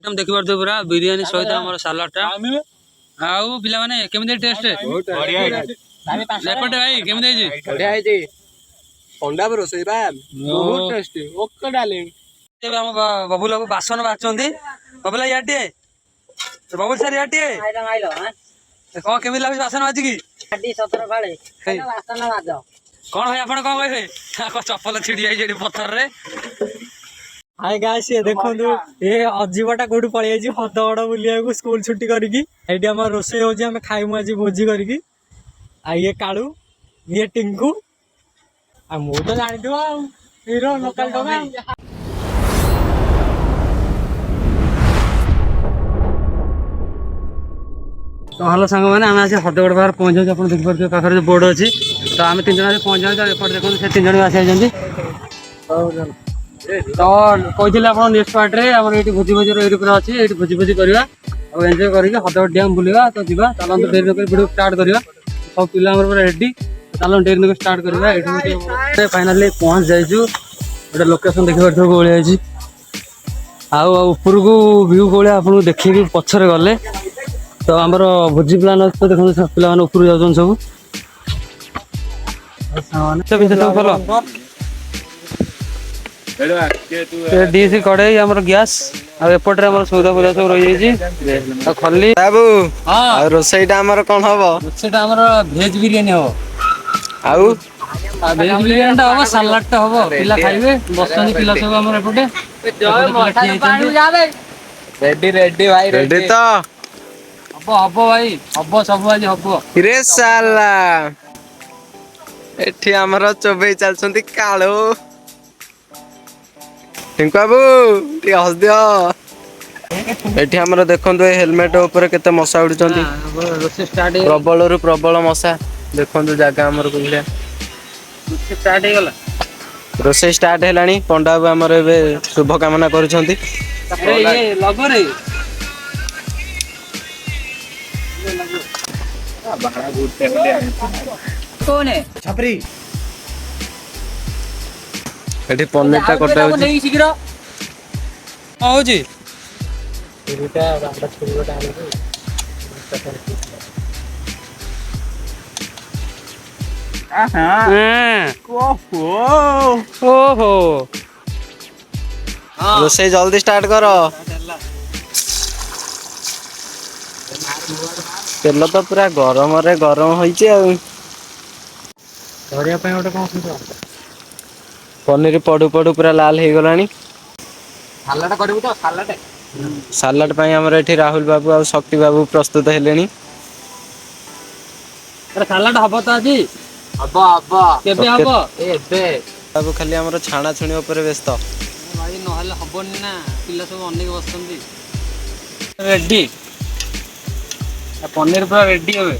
Item देखि पारथो पूरा बिरयानी सहित हमर सलाडटा आउ पिला माने केमिदे टेस्ट बढ़िया लेपटे भाई केमिदे जी बढ़िया है जी अंडा रोसई बा बहुत टेस्टी ओके डार्लिंग तेबे हम बबुल बाबू बासन बाचंदी बबुला याटे तो बबुल सर याटे आइलो आइलो हां को केमि लागै बासन बाजी की गाडी 17 फाळे बासन बाजो कोन भाई आपण को कहबे को चप्पल छिड़ी आइ जेडी पत्थर रे हाय गाइस ये देखंतु ये अजीबटा कोठी पळि आइजी हदगड बुलिया को स्कूल छुट्टी करिकी एडी हमर रोसे होजी हम खाइमु आज भोजी करिकी आ ये काळू ये टिंकू आ मु तो जानि दियो आ हीरो लोकल डगा तो हेलो सांग मैंने आम आज हदगड़ बाहर पहुंच जाऊँ आप देखिए पाखे जो बोर्ड अच्छी तो आम 3 जन पहुंच जाऊँ एपट देखो से 3 जन आसी तो कहते आप नेक्स्ट पार्ट में आम ये भोजी भोजी अच्छी ये भोजी भोजी करवा और एंजय करके हदगड़ डैम बुलवा तो जा चलते डेरी वीडियो स्टार्ट करवा सब पिला पूरा रेडी चलो डेरी स्टार्ट करवा ये फाइनाली पहुंच जाइए गोटे लोकेशन देखिए कौन आउपर को व्यू कौन आपको देखिए पछरे गले तो आमर भोजी प्लान अच्छे तो देखो पिला ऊपर जाऊँ सब भल डिश कड़े आम गैस आपटे सौदा पूरा सब रही खली बाबू रोसईटा हमर कोन हबो रोसईटा हमर वेज बिरयानी हो आउ वेज बिरयानी टा हो सलाड टा हो पिला खाइबे बसनी पिला सब हमर एपटे रेडी रेडी भाई रेडी तो हबो हबो भाई हबो सब आज हबो रे साला एठी हमर चोबे चलछंती काळो टिंकू बाबू टी हस दियो एठी हमर देखंतु हेलमेट ऊपर केते मशा उडुचंती रोसे स्टार्ट प्रबल रु प्रबल मशा देखंतु जागा हमर कोइले रोसे स्टार्ट हे गला रोसे स्टार्ट हेलानी पंडा बाबू हमर एबे शुभ कामना करूछंती ये लगो रे कौन है छपरी एठी पनीर ता कटा होची नहीं शीघ्र हो जी रुटा बांडा छुरीटा आले ओहो रोसे जल्दी स्टार्ट करो तेल तो पूरा गरम रे गरम होईची आ धरिया पे गोटे कोन पनीर पडु पडु पूरा लाल हे गलानी सालाड करबो तो सालाड सालाड पई हमर एठी राहुल बाबू और शक्ति बाबू प्रस्तुत हेलेनी अरे सालाड हबो तो आजी हबो हबो केबे हबो एबे बाबू खाली हमर छाणा छुणी ऊपर व्यस्त भाई नहले हबोनी ना पिला सब अनेक बसंती रेडी पनीर पूरा रेडी होवे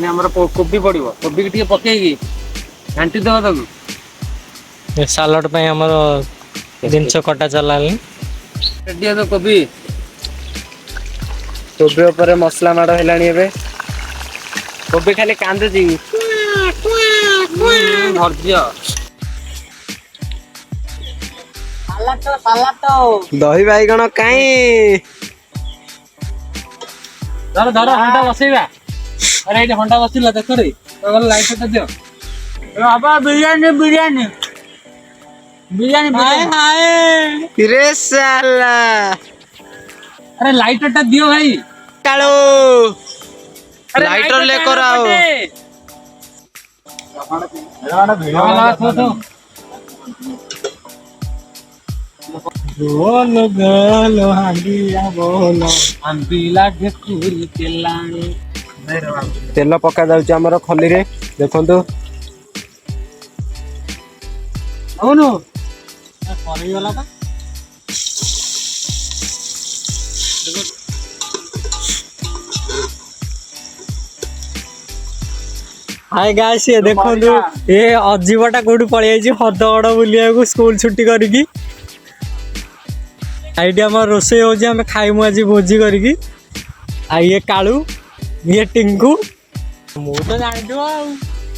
ने हमर कोबी पड़िबो कोबी के टिके पकेगी घांटी देबो ताकू ये सालाड पे हमर जिनस कटा चलाली रेडी है तो कोबी कोबी ऊपर मसला माड़ हेलानी एबे कोबी खाली कांदे जी धरजिया सालाड तो दही बाइगण काई धर धर हंडा बसेबा अरे ये हंडा बसिला देख रे तो लाइट दियो बाबा बिरयानी बिरयानी बिरयानी हाय हाय रे साला अरे लाइटरटा दियो भाई कालो लाइटर लेकर आओ बोलो गलो हांडिया बोलो अंबिला घेकुरी तेलानी तेल पका जाउची हमर खली रे देखंतु అవును పరిగలా का हाय गाइस ये देखंतु ये अजीबटा कोठी पळि आइजी हदगड बुलिया को स्कूल छुट्टी करिकी आइडिया हमर रोसे होजी हम खाइमु आज भोजी करिकी आ ये काळू ये टिंकू मु तो जानि दियो आ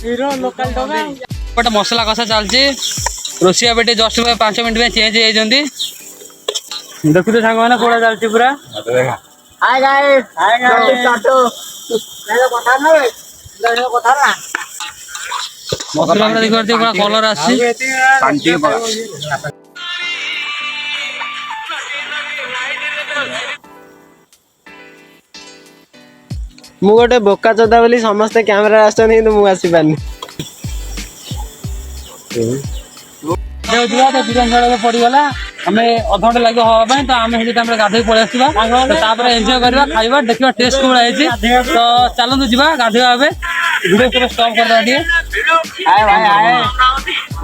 हीरो लोकल डगा बट मसला कसा चलची रोसिया बेटे जस्ट 5 मिनट में चेंज हो जाती ଦେଖୁଛ ସାଙ୍ଗମାନେ କୋଉଟା ଚାଲିଛି ପୁରା। हाय गाइस हाय गाइस चाटो मेरे কথা নয় মেরে কথা না ମସଲା ପୁରା ଦେଖିପାରୁଥିବେ ପୁରା କଲର ଆସିଛି। ମୁଁ ଗୋଟେ ବୋକା ଚୋଦା ବୋଲି ସମସ୍ତେ କ୍ୟାମେରା ଆସୁଛନ୍ତି କିନ୍ତୁ ମୁଁ ଆସିପାରୁନି। ଯିବା ତ ବିରିୟାନୀ ଝାଳ ପଡିଗଲା। ଆମେ ଅଧଘଣ୍ଟେ ଲାଗିବ ହବା ପାଇଁ ତ ଆମେ ସେଠି ଟାଇମରେ ଗାଧୋଇ ପଳେଇ ଆସିବା। ତାପରେ ଏନ୍ଜୟ କରିବା ଖାଇବା ଦେଖିବା ଟେଷ୍ଟ କୋଉଭଳିଆ ହେଇଛି। ତ ଚାଲନ୍ତୁ ଯିବା ଗାଧୋଇବା ଏବେ। ଭିଡିଓ ପୁରା ଷ୍ଟପ୍ କରିଦେବା ଟିକେ। ଆଏ ଭାଇ ଆଏ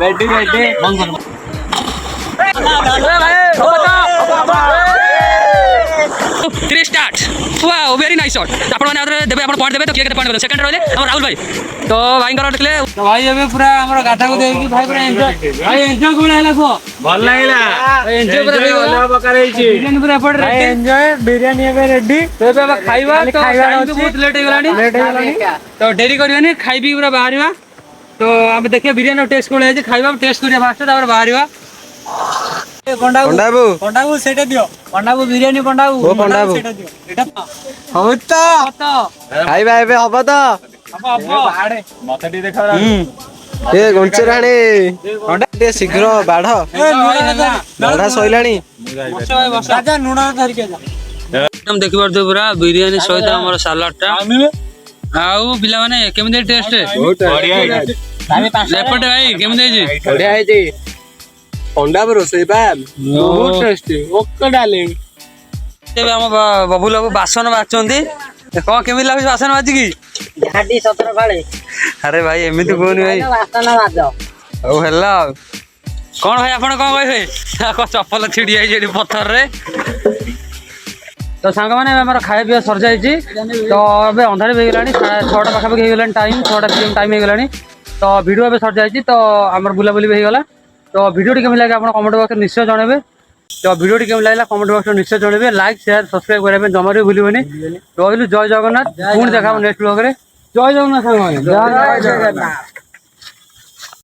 ରେଡି ରେଡି ବନ୍ଦ କରିବ। Three start wow very nice shot आपण माने आदरे देबे आपण पॉइंट देबे तो किए केते पॉइंट देबे सेकंड रहले हम राहुल भाई तो भाई कर देखले तो भाई एबे पूरा हमर गाथा को देकी भाई पूरा एन्जॉय भाई एन्जॉय कोन हैला को ଭଲ ଲାଗିଲା एन्जॉय पूरा ଭଲ ପ୍ରକାର ହେଇଛି बिरियानी पूरा एपड़ रेडी एंजॉय बिरयानी एबे रेडी तो एबे खाइबा तो खाइबा टाइम अछि। बहुत लेट हो गलानी तो डेरी करबानी खाइ भी पूरा बाहरवा तो हम देखिए बिरियानी टेस्ट कोन है खाइबा टेस्ट करिया फास्ट तापर बाहरवा पंडाबू ପଣ୍ଡାବୁ पंडाबू सेटा दियो पंडाबू बिरयानी पंडाबू ओ पंडाबू। सेटा दियो एटा ହଉ ତ तो ଖାଇବା ଏବେ ହବ ତ ଏ ଗୁଞ୍ଚିରାଣୀ ଟିକେ ଶୀଘ୍ର ବାଢ ବାଢା ସଇଲାଣି राजा नुणा धर के जा एकदम देखि पारथि पूरा बिरियानी सहित हमर सलाड टा आउ पिला माने केमिदे टेस्ट एपटे भाई केमिदे जी ବଢିଆ ହେଇଛି ପଣ୍ଡାବୁ ରୋଷେଇ ବା ବହୁତ ଟେଷ୍ଟି ଓକେ ଡାର୍ଲିଂ ଏବେ ଆମ ବବୁଲ ବାବୁ ବାସନ ବାଛନ୍ତି କଣ କେମିତି ଲାଗୁଛି ବାସନ ବାଜିକି झाडी 17 बाळे ଆରେ ଭାଇ ଏମିତି କହୁନି ଭାଇ वासना माज ହଉ ହେଲା ଆଉ କଣ ଭାଇ ଆପଣ କଣ କହିବେ ଚପଲ ଛିଡି ଯାଇଛି ଏଠି ପଥରରେ ତ ସାଙ୍ଗମାନେ ଆମର ଖାଇବା ପିଇବା ସରିଯାଇଛି ତ ଏବେ ଅନ୍ଧାର ବି ହେଇଗଲାଣି 6ଟା ପାଖାପାଖି ହେଇଗଲାଣି ଟାଇମ୍ 6ଟା PM ଟାଇମ୍ ହେଇଗଲାଣି ତ ଭିଡ଼ିଓ ଏବେ ସରିଯାଇଛି ତ ଆମର ବୁଲାବୁଲି ବି ହେଇଗଲା ତ ଭିଡ଼ିଓଟି କେମିତି ଲାଗେ ଆପଣ କମେଣ୍ଟ ବକ୍ସରେ ନିଶ୍ଚୟ ଜଣାଇବେ ତ ଭିଡ଼ିଓଟି କେମିତି ଲାଗିଲା କମେଣ୍ଟ ବକ୍ସରେ ନିଶ୍ଚୟ ଜଣାଇବେ ଲାଇକ୍ ସେୟାର ସବସ୍କ୍ରାଇବ କରିବା ପାଇଁ ଜମାରୁ ବି ଭୁଲିବନି ରହିଲୁ ଜୟ ଜଗନ୍ନାଥ ପୁଣି ଦେଖା ନେକ୍ସଟ ବ୍ଲଗରେ ଜୟ ଜଗନ୍ନାଥ ସାଙ୍ଗମାନେ जय जगन्नाथ